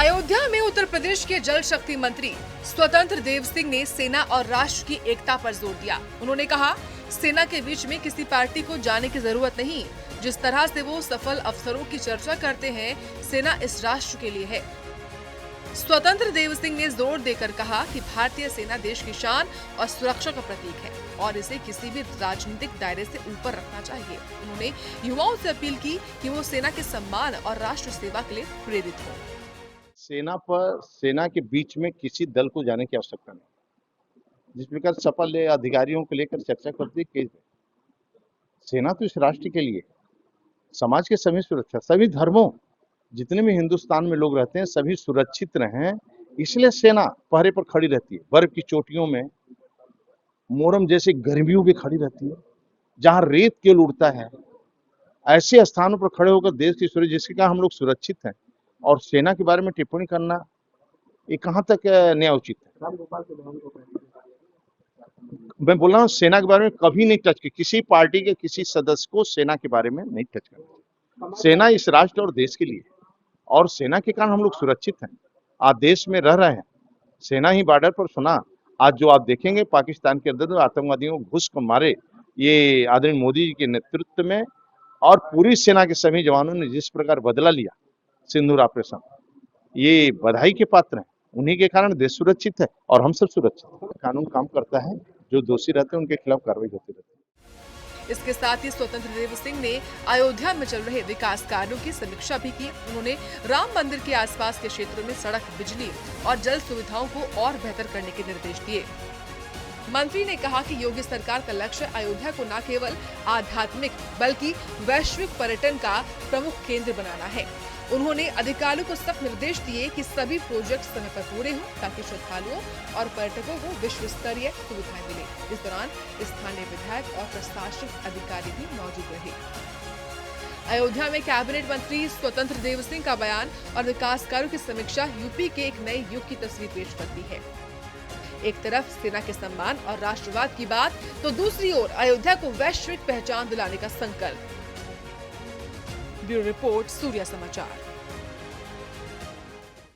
अयोध्या में उत्तर प्रदेश के जल शक्ति मंत्री स्वतंत्र देव सिंह ने सेना और राष्ट्र की एकता पर जोर दिया। उन्होंने कहा, सेना के बीच में किसी पार्टी को जाने की जरूरत नहीं। जिस तरह से वो सफल अफसरों की चर्चा करते हैं, सेना इस राष्ट्र के लिए है। स्वतंत्र देव सिंह ने जोर देकर कहा कि भारतीय सेना देश की शान और सुरक्षा का प्रतीक है और इसे किसी भी राजनीतिक दायरे से ऊपर रखना चाहिए। उन्होंने युवाओं से अपील की कि वो सेना के सम्मान और राष्ट्र सेवा के लिए प्रेरित हो। सेना के बीच में किसी दल को जाने की आवश्यकता नहीं। जिस प्रकार सफल अधिकारियों को लेकर चर्चा करती है, सेना तो इस राष्ट्र के लिए, समाज के सभी सुरक्षा, सभी धर्मों, जितने भी हिंदुस्तान में लोग रहते हैं सभी सुरक्षित रहें, इसलिए सेना पहरे पर खड़ी रहती है। बर्फ की चोटियों में, मोरम जैसी गर्मियों में खड़ी रहती है, जहां रेत केवल उड़ता है, ऐसे स्थानों पर खड़े होकर देश की सुरक्षा, जिसके कारण हम लोग सुरक्षित हैं। और सेना के बारे में टिप्पणी करना ये कहाँ तक न्याय उचित है? मैं बोल रहा हूँ सेना के बारे में कभी नहीं टच की, किसी पार्टी के किसी सदस्य को सेना के बारे में नहीं टच करना। सेना इस राष्ट्र और देश के लिए, और सेना के कारण हम लोग सुरक्षित हैं। आज देश में रह रहे हैं, सेना ही बॉर्डर पर सुना। आज जो आप देखेंगे पाकिस्तान के अंदर आतंकवादियों को घुस कर मारे, ये आदरणीय मोदी जी के नेतृत्व में और पूरी सेना के सभी जवानों ने जिस प्रकार बदला लिया सिंदूर ऑपरेशन, ये बधाई के पात्र हैं। उन्हीं के कारण देश सुरक्षित है और हम सब सुरक्षित हैं। कानून काम करता है, जो दोषी रहते हैं उनके खिलाफ कार्रवाई होती रहती है। इसके साथ ही स्वतंत्र देव सिंह ने अयोध्या में चल रहे विकास कार्यों की समीक्षा भी की। उन्होंने राम मंदिर के आसपास के क्षेत्रों में सड़क, बिजली और जल सुविधाओं को और बेहतर करने के निर्देश दिए। मंत्री ने कहा कि योगी सरकार का लक्ष्य अयोध्या को न केवल आध्यात्मिक बल्कि वैश्विक पर्यटन का प्रमुख केंद्र बनाना है। उन्होंने अधिकारियों को सख्त निर्देश दिए कि सभी प्रोजेक्ट समय पर पूरे हों ताकि श्रद्धालुओं और पर्यटकों को विश्व स्तरीय सुविधाएं मिले। इस दौरान स्थानीय विधायक और प्रशासनिक अधिकारी भी मौजूद रहे। अयोध्या में कैबिनेट मंत्री स्वतंत्र देव सिंह का बयान और विकास कार्यों की समीक्षा यूपी के एक नए युग की तस्वीर पेश करती है। एक तरफ सेना के सम्मान और राष्ट्रवाद की बात, तो दूसरी ओर अयोध्या को वैश्विक पहचान दिलाने का संकल्प। ब्यूरो रिपोर्ट, सूर्या समाचार।